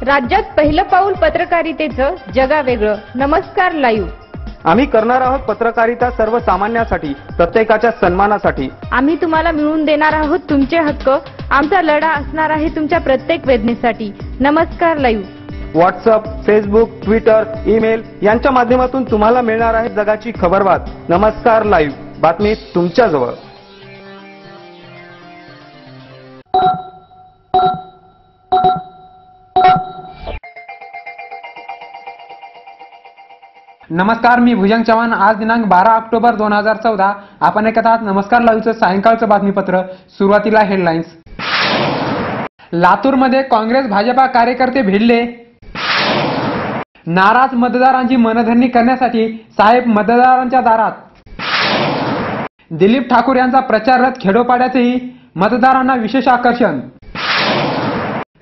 राज्यात पहिलं पाऊल पत्रकारितेचं जगावेगळं. नमस्कार लाईव्ह. आम्ही करणार आहोत पत्रकारिता सर्वसामान्यांसाठी, प्रत्येकाच्या सन्मानासाठी. आम्ही तुम्हाला मिळवून देणार आहोत तुमचे हक्क. आमचा लढा असणार आहे तुमच्या प्रत्येक वेदनेसाठी. नमस्कार live. WhatsApp, Facebook, Twitter, email यांच्या माध्यमातून तुम्हाला मिळणार आहे जगाची खबरबात. नमस्कार लाईव्ह, बातमी तुमच्याजवळ. नमस्कार, मी भुजंग चव्हाण. आज दिनांक 12 ऑक्टोबर 2014. आपण ऐकत आहात नमस्कार लाईव्हचं सायंकाळचं बातमीपत्र. सुरुवातीला हेडलाईन्स. लातूरमध्ये काँग्रेस भाजपा कार्यकर्ते भिडले. नाराज मतदारांची मनधरणी करण्यासाठी साहेब मतदारांच्या दारात. दिलीप ठाकूर यांचा प्रचार रथ खेडोपाड्यातही मतदारांना विशेष आकर्षण.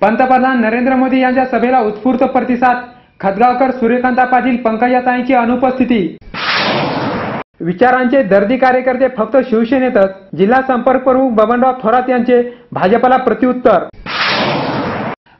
पंतप्रधान नरेंद्र मोदी यांच्या सभेला उत्स्फूर्त प्रतिसाद. खदगावकर, सूर्यकांता पाटील, पंकजाताईंची अनुपस्थिती. विचारांचे दर्दी कार्यकर्ते फक्त शिवसेनेतच. जिल्हा संपर्क प्रमुख बबनराव थोरात यांचे भाजपला प्रत्युत्तर.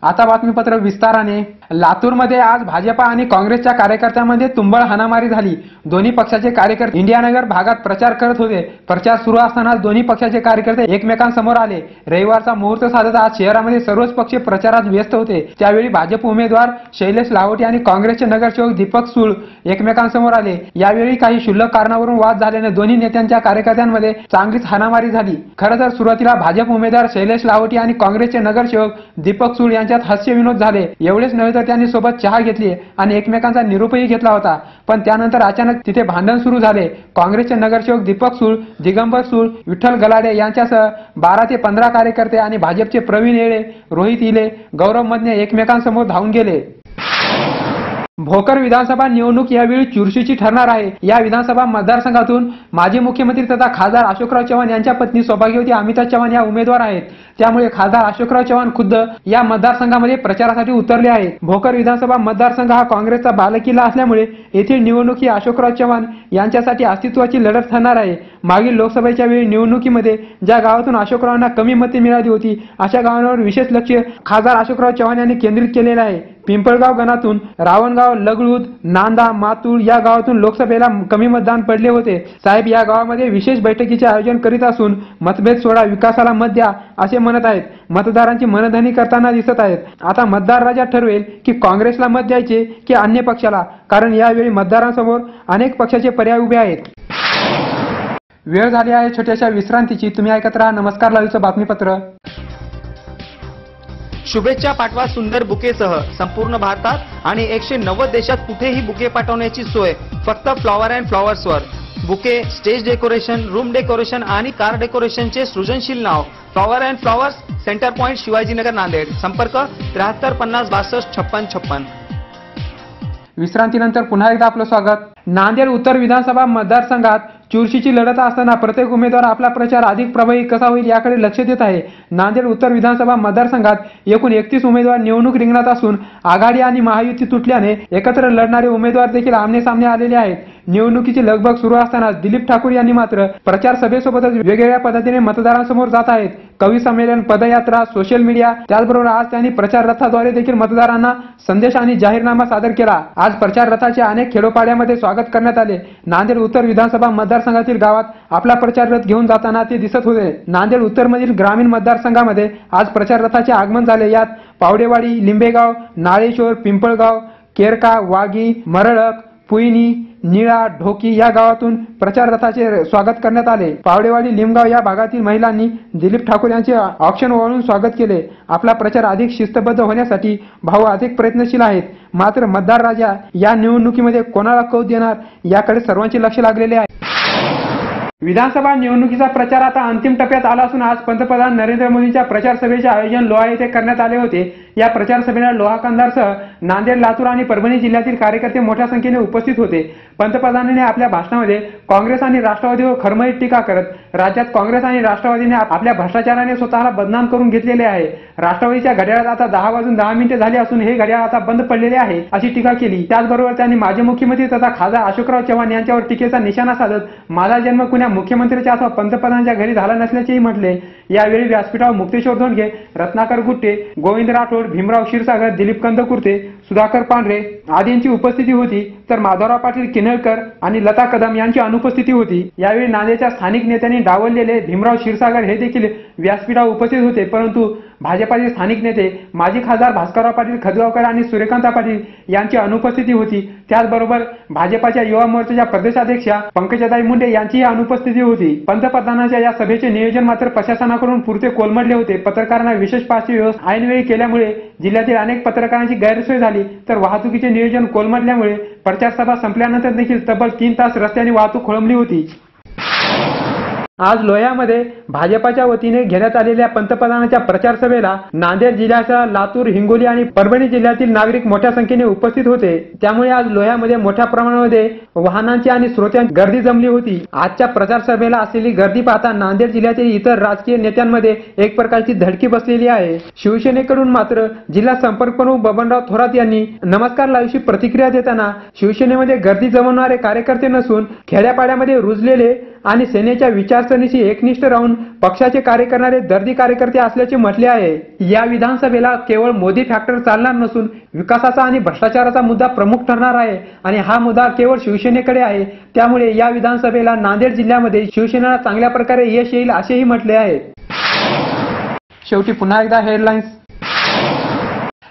आता बातमीपत्र विस्ताराने. लातूरमध्ये आज भाजपा आणि काँग्रेसच्या कार्यकर्त्यांमध्ये तुंबळ हाणामारी झाली. दोन्ही पक्षाचे कार्यकर्ते इंडियानगर भागात प्रचार करत होते. प्रचार सुरू असताना दोन्ही पक्षाचे कार्यकर्ते एकमेकांसमोर आले. रविवारचा मुहूर्त साधत आज शहरामध्ये सर्वच पक्ष प्रचारात व्यस्त होते. त्यावेळी भाजप उमेदवार शैलेश लाहोटी आणि काँग्रेसचे नगरसेवक दीपक सूळ एकमेकांसमोर आले. यावेळी काही क्षुल्लक कारणावरून वाद झाल्याने दोन्ही नेत्यांच्या कार्यकर्त्यांमध्ये चांगलीच हाणामारी झाली. खरं तर सुरुवातीला भाजप उमेदवार शैलेश लाहोटी आणि काँग्रेसचे नगरसेवक दीपक सूळ यांच्यात हास्य विनोद झाले. एवढेच नव्हे तर त्यांनी सोबत चहा घेतली आणि एकमेकांचा निरोपही घेतला होता. पण त्यानंतर अचानक तिथे भांडण सुरू झाले. काँग्रेसचे नगरसेवक दीपक सूळ, दिगंबर सूळ, विठ्ठल गलाडे यांच्यासह 12 ते 15 कार्यकर्ते आणि भाजपचे प्रवीण येळे, रोहित इले, गौरव मदने एकमेकांसमोर धावून गेले. भोकर विधानसभा निवडणूक यावेळी चुरशीची ठरणार आहे. या विधानसभा मतदारसंघातून माजी मुख्यमंत्री तथा खासदार अशोकराव चव्हाण यांच्या पत्नी सौभाग्यवती अमिता चव्हाण या उमेदवार आहेत. त्यामुळे खासदार अशोकराव चव्हाण खुद्द या मतदारसंघामध्ये प्रचारासाठी उतरले आहेत. भोकर विधानसभा मतदारसंघ हा काँग्रेसचा बालेकिल्ला असल्यामुळे येथील निवडणूक ही अशोकराव चव्हाण यांच्यासाठी अस्तित्वाची लढत ठरणार आहे. मागील लोकसभेच्या वेळी निवडणुकीमध्ये ज्या गावातून अशोकरावांना कमी मते मिळाली होती अशा गावांवर विशेष लक्ष खासदार अशोकराव चव्हाण यांनी केंद्रित केलेलं आहे. पिंपळगाव गणातून, रावणगाव, लगळूद, नांदा, मातूळ या गावातून लोकसभेला कमी मतदान पडले होते. साहेब या गावामध्ये विशेष बैठकीचे आयोजन करीत असून मतभेद सोडा, विकासाला मत द्या असे म्हणत आहेत. मतदारांची मनधरणी करताना दिसत आहेत. आता मतदार राजा ठरवेल की काँग्रेसला मत द्यायचे की अन्य पक्षाला, कारण यावेळी मतदारांसमोर अनेक पक्षाचे पर्याय उभे आहेत. वेळ झाली आहे छोट्याशा विश्रांतीची. तुम्ही ऐकत राहा नमस्कार लाईव्हचं बातमीपत्र. शुभेच्छा पाठवा सुंदर बुकेसह. संपूर्ण भारतात आणि 190 देशात कुठेही बुके पाठवण्याची सोय फक्त फ्लॉवर अँड फ्लॉवर्सवर. Bouquet, stage decoration, room decoration आणि कार डेकोरेशनचे सृजनशील नाव flower and flowers, centre point, Shivajinagar, Nanded. संपर्क 73 50 62 56 56. विश्रांतीनंतर पुन्हा एकदा आपलं स्वागत. नांदेड उत्तर विधानसभा मतदारसंघात चुरशीची लढत असताना प्रत्येक उमेदवार आपला प्रचार अधिक प्रभावी कसा होईल याकडे लक्ष देत आहे. नांदेड उत्तर विधानसभा मतदारसंघात एकूण 31 उमेदवार निवडणूक रिंगणात असून आघाडी आणि महायुती तुटल्याने एकत्र लढणारे उमेदवार देखील आमने-सामने आलेले आहेत. निवडणुकीची लगबग सुरू असताना दिलीप ठाकूर यांनी मात्र प्रचार सभेसोबतच वेगवेगळ्या पद्धतीने मतदारांसमोर जात आहेत. कवी संमेलन, पदयात्रा, सोशल मीडिया, त्याचबरोबर आज त्यांनी प्रचार रथाद्वारे देखील मतदारांना संदेश आणि जाहीरनामा सादर केला. आज प्रचार रथाचे अनेक खेडोपाड्यामध्ये स्वागत करण्यात आले. नांदेड उत्तर विधानसभा मतदारसंघातील गावात आपला प्रचार रथ घेऊन जाताना ते दिसत होते. नांदेड उत्तरमधील ग्रामीण मतदारसंघामध्ये आज प्रचार रथाचे आगमन झाले. यात पावडेवाडी, लिंबेगाव, नाळेश्वर, पिंपळगाव, केरका, वागी, मरळक, पुईनी, निळा, ढोकी या गावातून प्रचार रथाचे स्वागत करण्यात आले. पावडेवाडी, लिंबगाव या भागातील महिलांनी दिलीप ठाकूर यांचे औक्षण ओवाळून स्वागत केले. आपला प्रचार अधिक शिस्तबद्ध होण्यासाठी भाऊ अधिक प्रयत्नशील आहेत. मात्र मतदार राजा या निवडणुकीमध्ये कोणाला कौल देणार याकडे सर्वांचे लक्ष लागलेले आहे. विधानसभा निवडणुकीचा प्रचार आता अंतिम टप्प्यात आला असून आज पंतप्रधान नरेंद्र मोदींच्या प्रचार सभेचे आयोजन लोहा येथे करण्यात आले होते. या प्रचार सभेला लोहा कंधारसह नांदेड, लातूर आणि परभणी जिल्ह्यातील कार्यकर्ते मोठ्या संख्येने उपस्थित होते. पंतप्रधानांनी आपल्या भाषणामध्ये काँग्रेस आणि राष्ट्रवादीवर खरमरीत टीका करत राज्यात काँग्रेस आणि राष्ट्रवादीने आपल्या भ्रष्टाचाराने स्वतःला बदनाम करून घेतलेले आहे. राष्ट्रवादीच्या घड्याळात आता 10 वाजून 10 मिनिटे झाली असून हे घड्याळ आता बंद पडलेले आहे अशी टीका केली. त्याचबरोबर त्यांनी माजी मुख्यमंत्री तथा खासदार अशोकराव चव्हाण यांच्यावर टीकेचा निशाणा साधत माझा जन्म कुण्या मुख्यमंत्र्यांच्या अथवा पंतप्रधानांच्या घरी झाला नसल्याचेही म्हटले. यावेळी व्यासपीठावर मुक्तेश्वर धोंडगे, रत्नाकर गुट्टे, गोविंद राठोड, भीमराव क्षीरसागर, दिलीप कंदकुर्ते, सुधाकर पांढरे आदींची उपस्थिती होती. तर माधवराव पाटील किन्हळकर आणि लता कदम यांची अनुपस्थिती होती. यावेळी नांदेडच्या स्थानिक नेत्यांनी डावललेले भीमराव क्षीरसागर हे देखील व्यासपीठावर उपस्थित होते. परंतु भाजपाचे स्थानिक नेते माजी खासदार भास्करराव पाटील खदगावकर आणि सूर्यकांता पाटील यांची अनुपस्थिती होती. त्याचबरोबर भाजपाच्या युवा मोर्चाच्या प्रदेशाध्यक्षा पंकजाताई मुंडे यांचीही अनुपस्थिती होती. पंतप्रधानांच्या या सभेचे नियोजन मात्र प्रशासनाकडून पुरते कोलमडले होते. पत्रकारांना विशेष पासची व्यवस्था ऐनवेळी केल्यामुळे जिल्ह्यातील अनेक पत्रकारांची गैरसोय झाली. तर वाहतुकीचे नियोजन कोलमडल्यामुळे प्रचार सभा संपल्यानंतर देखील तब्बल 3 तास रस्त्याने वाहतूक खोळंबली होती. आज लोह्यामध्ये भाजपाच्या वतीने घेण्यात आलेल्या पंतप्रधानांच्या प्रचार सभेला नांदेड जिल्ह्यासह लातूर, हिंगोली आणि परभणी जिल्ह्यातील नागरिक मोठ्या संख्येने उपस्थित होते. त्यामुळे आज लोह्यामध्ये मोठ्या प्रमाणामध्ये वाहनांची आणि श्रोत्यांची गर्दी जमली होती. आजच्या प्रचार सभेला असलेली गर्दी पाहता नांदेड जिल्ह्यातील इतर राजकीय नेत्यांमध्ये एक प्रकारची धडकी बसलेली आहे. शिवसेनेकडून मात्र जिल्हा संपर्क प्रमुख बबनराव थोरात यांनी नमस्कार लाईव्हची प्रतिक्रिया देताना शिवसेनेमध्ये गर्दी जमवणारे कार्यकर्ते नसून खेड्यापाड्यामध्ये रुजलेले आणि सेनेच्या विचारसरणीशी एकनिष्ठ राहून पक्षाचे कार्य करणारे दर्दी कार्यकर्ते असल्याचे म्हटले आहे. या विधानसभेला केवळ मोदी फॅक्टर चालणार नसून विकासाचा आणि भ्रष्टाचाराचा मुद्दा प्रमुख ठरणार आहे आणि हा मुद्दा केवळ शिवसेनेकडे आहे. त्यामुळे या विधानसभेला नांदेड जिल्ह्यामध्ये शिवसेनेला चांगल्या प्रकारे यश येईल असेही म्हटले आहे. शेवटी पुन्हा एकदा हेडलाईन्स.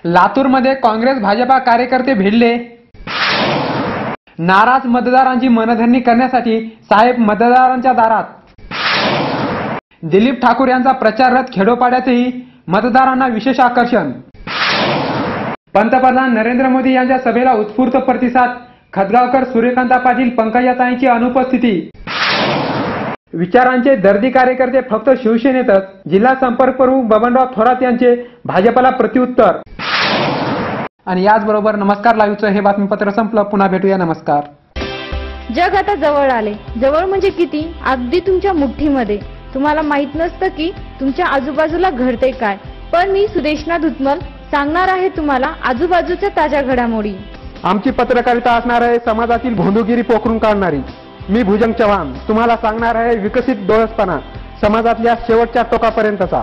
लातूरमध्ये काँग्रेस भाजपा कार्यकर्ते भिडले. नाराज मतदारांची मनधरणी करण्यासाठी साहेब मतदारांच्या दारात. दिलीप ठाकूर यांचा प्रचार रथ खेडोपाड्यातही मतदारांना विशेष आकर्षण. पंतप्रधान नरेंद्र मोदी यांच्या सभेला उत्स्फूर्त प्रतिसाद. खदगावकर, सूर्यकांता पाटील, पंकजाताईंची अनुपस्थिती. विचारांचे दर्दी कार्यकर्ते फक्त शिवसेनेतच. जिल्हा संपर्क प्रमुख बबनराव थोरात यांचे भाजपला प्रत्युत्तर. आणि याचबरोबर नमस्कार लाईव्हचं हे बातमीपत्र संपलं. पुन्हा भेटूया. नमस्कार. जग आता जवळ आले. जवळ म्हणजे किती? अगदी तुमच्या मुठ्ठीमध्ये. तुम्हाला माहित नसतं की तुमच्या आजूबाजूला घडते काय. पण मी सुदेशना धुतमल सांगणार आहे तुम्हाला आजूबाजूच्या ताज्या घडामोडी. आमची पत्रकारिता असणार आहे समाजातील भोंदूगिरी पोखरून काढणारी. मी भुजंग चव्हाण तुम्हाला सांगणार आहे विकसित डोळसपणा समाजातल्या शेवटच्या टोकापर्यंतचा.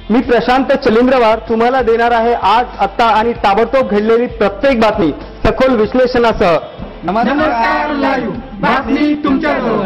मी प्रशांत चलिंद्रवार तुम्हाला देणार आहे आज, आत्ता आणि ताबडतोब घडलेली प्रत्येक बातमी सखोल विश्लेषणासह. नमस्कार लाईव्ह बातमी तुमच्याजवळ.